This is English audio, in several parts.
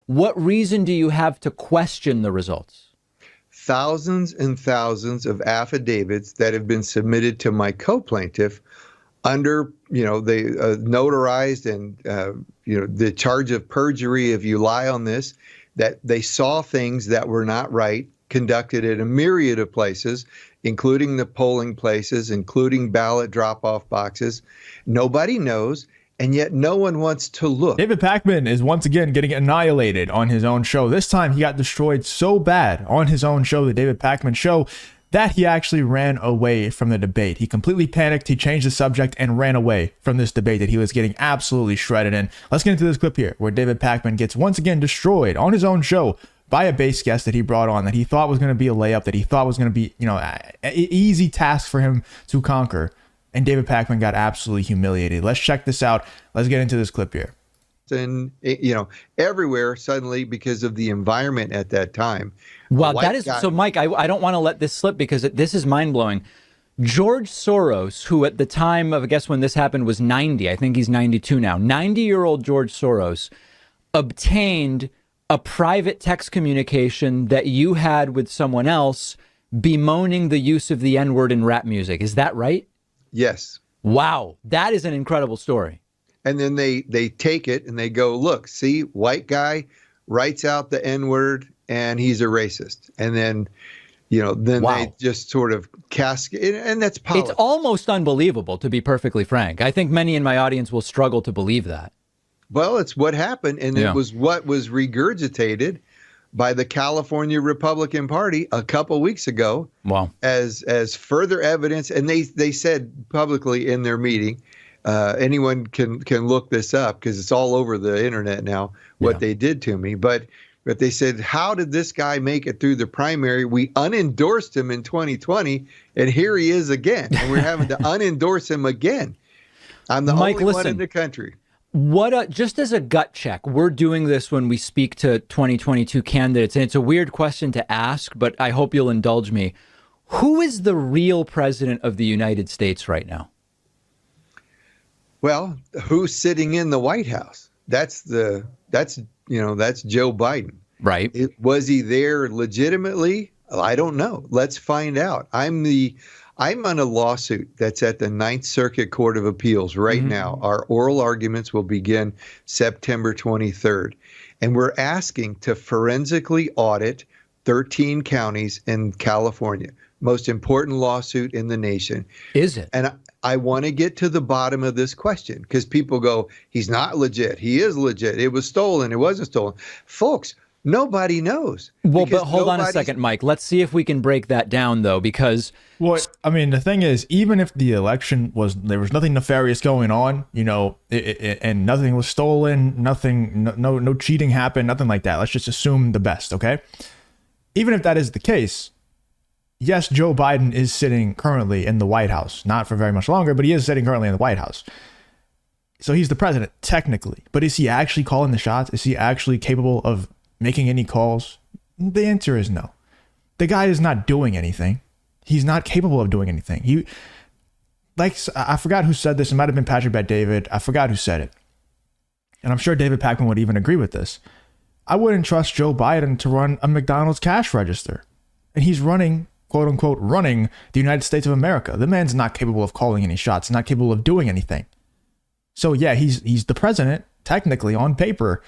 What reason do you have to question the results? Thousands and thousands of affidavits that have been submitted to my co-plaintiff under, they notarized and, the charge of perjury if you lie on this, that they saw things that were not right, conducted at a myriad of places, including the polling places, including ballot drop-off boxes. Nobody knows, and yet no one wants to look. David Pakman is once again getting annihilated on his own show. This time he got destroyed so bad on his own show, the David Pakman Show, that he actually ran away from the debate. He completely panicked. He changed the subject and ran away from this debate that he was getting absolutely shredded in. Let's get into this clip here where David Pakman gets once again destroyed on his own show by a base guest that he brought on, that he thought was going to be a layup, that he thought was going to be, an easy task for him to conquer. And David Pakman got absolutely humiliated. Let's check this out. Let's get into this clip here. And, everywhere suddenly because of the environment at that time. Wow, that is so, Mike, I don't want to let this slip because this is mind blowing. George Soros, who at the time of, I guess when this happened was 90, I think he's 92 now, 90-year-old George Soros obtained a private text communication that you had with someone else bemoaning the use of the N-word in rap music. Is that right? Yes. Wow. That is an incredible story. And then they take it and they go, look, see, white guy writes out the N-word and he's a racist. And then, wow. They just sort of cascade, and that's politics. It's almost unbelievable, to be perfectly frank. I think many in my audience will struggle to believe that. Well, it's what happened, and It was what was regurgitated by the California Republican Party a couple weeks ago. Wow. As further evidence, and they said publicly in their meeting, anyone can look this up because it's all over the internet now, what they did to me. But they said, how did this guy make it through the primary? We unendorsed him in 2020, and here he is again, and we're having to unendorse him again. I'm the only one in the country. Just as a gut check, we're doing this when we speak to 2022 candidates, and it's a weird question to ask, but I hope you'll indulge me. Who is the real president of the United States right now? Well, who's sitting in the White House? That's Joe Biden. Right. Was he there legitimately? I don't know. Let's find out. I'm on a lawsuit that's at the Ninth Circuit Court of Appeals right now. Our oral arguments will begin September 23rd. And we're asking to forensically audit 13 counties in California. Most important lawsuit in the nation. Is it? And I want to get to the bottom of this question because people go, he's not legit. He is legit. It was stolen. It wasn't stolen. Folks, nobody knows. Well, but hold on a second, Mike. Let's see if we can break that down, though, because... Well, I mean, the thing is, even if the election there was nothing nefarious going on, and nothing was stolen, no cheating happened, nothing like that. Let's just assume the best, okay? Even if that is the case, yes, Joe Biden is sitting currently in the White House. Not for very much longer, but he is sitting currently in the White House. So he's the president, technically. But is he actually calling the shots? Is he actually capable of making any calls? The answer is no. The guy is not doing anything. He's not capable of doing anything. I forgot who said this. It might have been Patrick Bet-David. I forgot who said it. And I'm sure David Pakman would even agree with this. I wouldn't trust Joe Biden to run a McDonald's cash register. And he's running, quote unquote, running the United States of America. The man's not capable of calling any shots, not capable of doing anything. So yeah, he's the president, technically, on paper.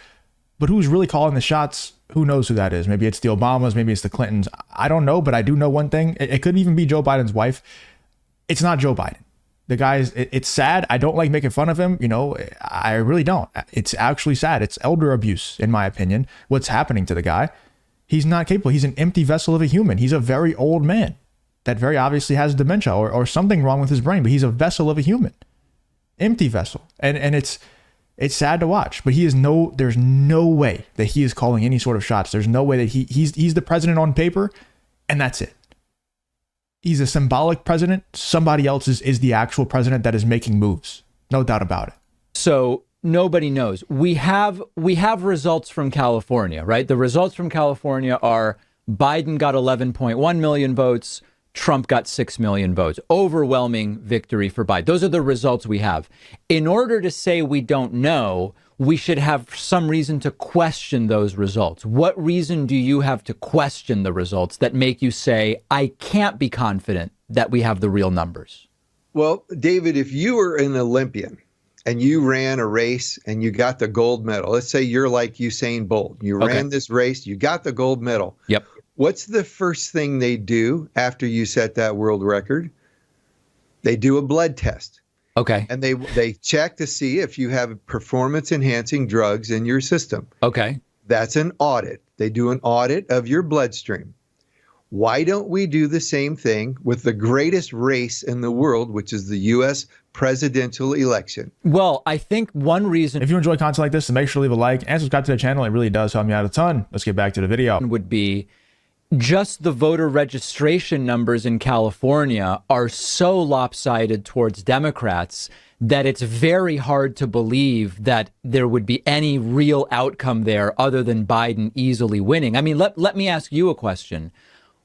But who's really calling the shots? Who knows who that is? Maybe it's the Obamas, maybe it's the Clintons. I don't know, but I do know one thing. It could even be Joe Biden's wife. It's not Joe Biden. The guy's, it's sad. I don't like making fun of him. I really don't. It's actually sad. It's elder abuse, in my opinion, what's happening to the guy. He's not capable. He's an empty vessel of a human. He's a very old man that very obviously has dementia or something wrong with his brain, but he's a vessel of a human. Empty vessel. And it's sad to watch, but there's no way that he is calling any sort of shots. There's no way that he's the president on paper, and that's it. He's a symbolic president. Somebody else is the actual president that is making moves. No doubt about it. So nobody knows. We have results from California, right? The results from California are Biden got 11.1 million votes. Trump got 6 million votes. Overwhelming victory for Biden. Those are the results we have. In order to say we don't know, we should have some reason to question those results. What reason do you have to question the results that make you say, I can't be confident that we have the real numbers? Well, David, if you were an Olympian and you ran a race and you got the gold medal, let's say you're like Usain Bolt, you ran this race, you got the gold medal. Yep. What's the first thing they do after you set that world record? They do a blood test. Okay. And they check to see if you have performance-enhancing drugs in your system. Okay. That's an audit. They do an audit of your bloodstream. Why don't we do the same thing with the greatest race in the world, which is the U.S. presidential election? Well, I think one reason If you enjoy content like this, then make sure to leave a like and subscribe to the channel. It really does help me out a ton. Let's get back to the video. would be just the voter registration numbers in California are so lopsided towards Democrats that it's very hard to believe that there would be any real outcome there other than Biden easily winning. I mean, let me ask you a question.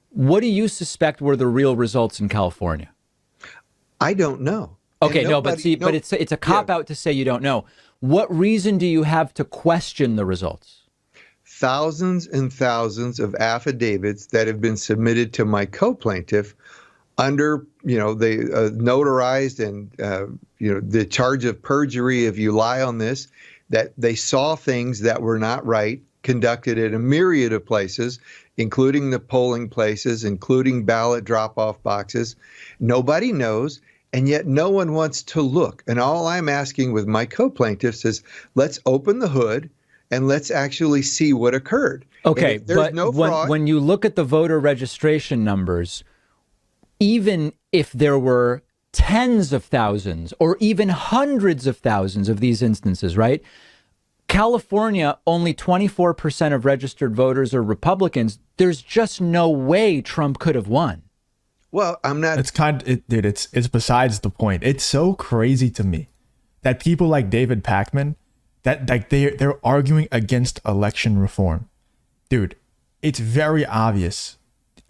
What do you suspect were the real results in California? I don't know. Okay, but it's a cop out to say you don't know. What reason do you have to question the results? Thousands and thousands of affidavits that have been submitted to my co-plaintiff under, the notarized and, the charge of perjury if you lie on this, that they saw things that were not right, conducted at a myriad of places, including the polling places, including ballot drop-off boxes. Nobody knows, and yet no one wants to look. And all I'm asking with my co-plaintiffs is, let's open the hood and let's actually see what occurred. Okay, but when you look at the voter registration numbers, even if there were tens of thousands or even hundreds of thousands of these instances, right? California, only 24% of registered voters are Republicans. There's just no way Trump could have won. Well, I'm not. Dude, it's besides the point. It's so crazy to me that people like David Pakman, that like they're arguing against election reform. Dude, it's very obvious.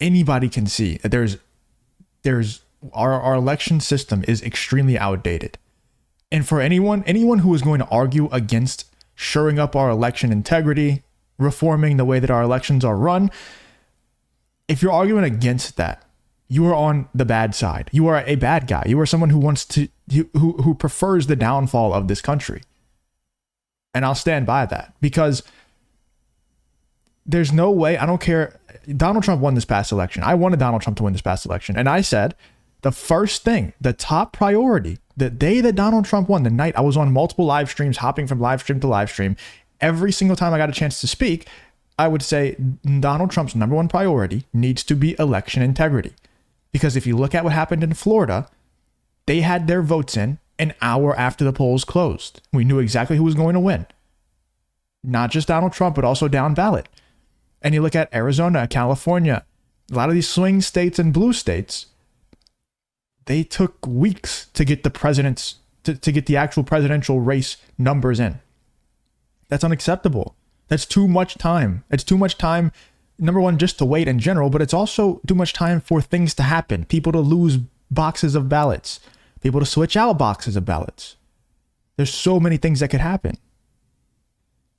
Anybody can see that there's our election system is extremely outdated. And for anyone who is going to argue against shoring up our election integrity, reforming the way that our elections are run, if you're arguing against that, you are on the bad side. You are a bad guy. You are someone who wants to who prefers the downfall of this country. And I'll stand by that, because there's no way, I don't care. Donald Trump won this past election. I wanted Donald Trump to win this past election. And I said, the first thing, the top priority, the day that Donald Trump won, the night I was on multiple live streams, hopping from live stream to live stream, every single time I got a chance to speak, I would say Donald Trump's number one priority needs to be election integrity. Because if you look at what happened in Florida, they had their votes in an hour after the polls closed. We knew exactly who was going to win. Not just Donald Trump, but also down ballot. And you look at Arizona, California, a lot of these swing states and blue states, they took weeks to get the president's, to get the actual presidential race numbers in. That's unacceptable. That's too much time. It's too much time, number one, just to wait in general, but it's also too much time for things to happen. People to lose boxes of ballots. People to switch out boxes of ballots. There's so many things that could happen.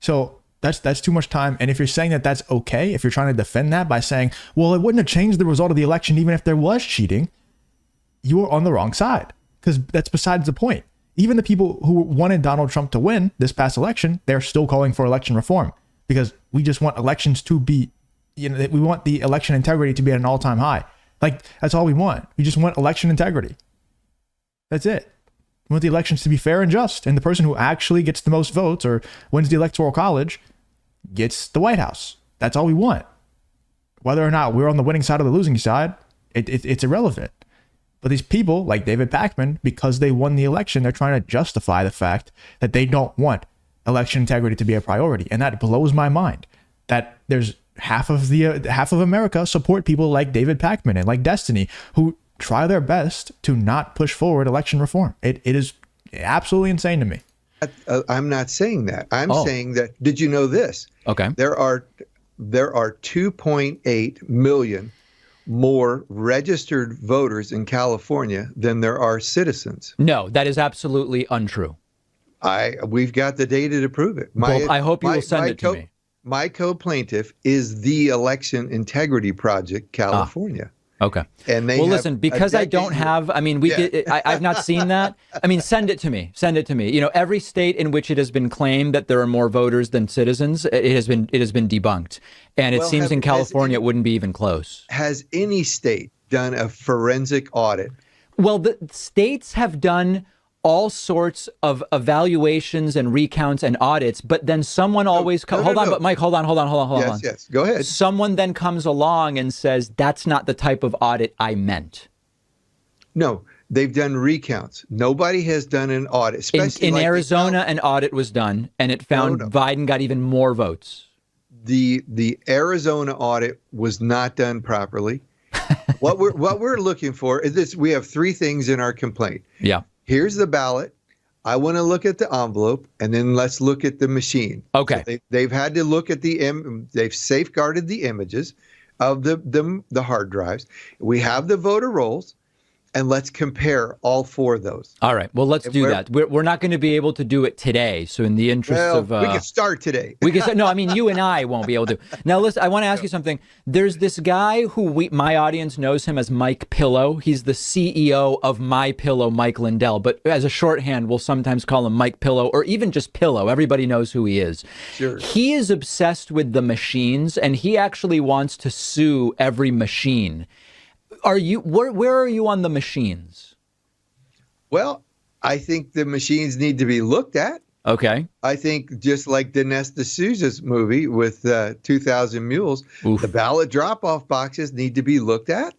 So that's too much time. And if you're saying that that's okay, if you're trying to defend that by saying, well, it wouldn't have changed the result of the election even if there was cheating, you are on the wrong side, because that's besides the point. Even the people who wanted Donald Trump to win this past election, they're still calling for election reform, because we just want elections to be, we want the election integrity to be at an all-time high. Like, that's all we want. We just want election integrity. That's it. We want the elections to be fair and just, and the person who actually gets the most votes or wins the Electoral College gets the White House. That's all we want. Whether or not we're on the winning side or the losing side, it's irrelevant. But these people, like David Pakman, because they won the election, they're trying to justify the fact that they don't want election integrity to be a priority. And that blows my mind, that there's half of America support people like David Pakman and like Destiny, who try their best to not push forward election reform. It is absolutely insane to me. I'm not saying that. I'm saying that, did you know this? Okay. There are 2.8 million more registered voters in California than there are citizens. No, that is absolutely untrue. We've got the data to prove it. Well, I hope you will send it to me. My co-plaintive is the Election Integrity Project, California. Okay. And they listen, because I don't have, I mean, I've not seen that. I mean, send it to me. Send it to me. You know, every state in which it has been claimed that there are more voters than citizens, it has been debunked. And it seems in California it wouldn't be even close. Has any state done a forensic audit? Well, the states have done all sorts of evaluations and recounts and audits, but then someone always comes. Hold on, but Mike, hold on. Yes, go ahead. Someone then comes along and says, that's not the type of audit I meant. No, they've done recounts. Nobody has done an audit. Especially in Arizona, an audit was done, and it found Biden got even more votes. The Arizona audit was not done properly. What we're looking for is this. We have three things in our complaint. Yeah. Here's the ballot. I want to look at the envelope, and then let's look at the machine. Okay. So they've had to look at they've safeguarded the images of the hard drives. We have the voter rolls, and let's compare all four of those. All right. Well, let's do that. We're not going to be able to do it today. So in the interest of... we can start today. We can start, no, I mean, you and I won't be able to. Now, listen, I want to ask you something. There's this guy who my audience knows him as Mike Pillow. He's the CEO of My Pillow, Mike Lindell. But as a shorthand, we'll sometimes call him Mike Pillow or even just Pillow. Everybody knows who he is. Sure. He is obsessed with the machines, and he actually wants to sue every machine. Where are you on the machines? Well, I think the machines need to be looked at. Okay. I think just like Dinesh D'Souza's movie with 2,000 Mules, Oof. The ballot drop-off boxes need to be looked at.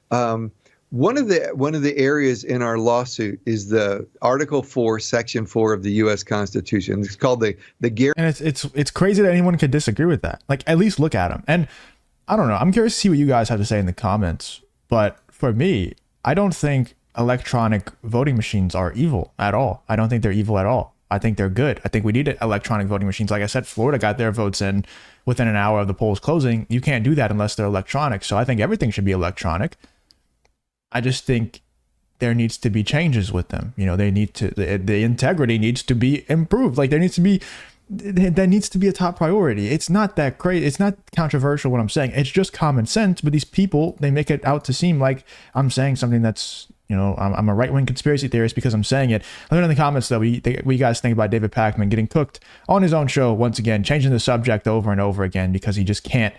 One of the areas in our lawsuit is the Article 4, Section 4 of the U.S. Constitution. It's called the guarantee. And it's crazy that anyone could disagree with that. Like, at least look at them. And I don't know. I'm curious to see what you guys have to say in the comments. But for me, I don't think electronic voting machines are evil at all. I don't think they're evil at all. I think they're good. I think we need electronic voting machines. Like I said, Florida got their votes in within an hour of the polls closing. You can't do that unless they're electronic. So I think everything should be electronic. I just think there needs to be changes with them. You know, the integrity needs to be improved. Like that needs to be a top priority. It's not that crazy. It's not controversial what I'm saying. It's just common sense. But these people, they make it out to seem like I'm saying something that's, you know, I'm a right-wing conspiracy theorist because I'm saying it. Let me know in the comments, though, what you guys think about David Pakman getting cooked on his own show once again, changing the subject over and over again because he just can't.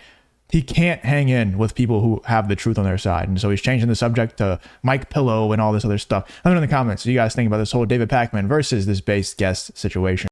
He can't hang in with people who have the truth on their side. And so he's changing the subject to Mike Pillow and all this other stuff. Let me know in the comments what you guys think about this whole David Pakman versus this base guest situation.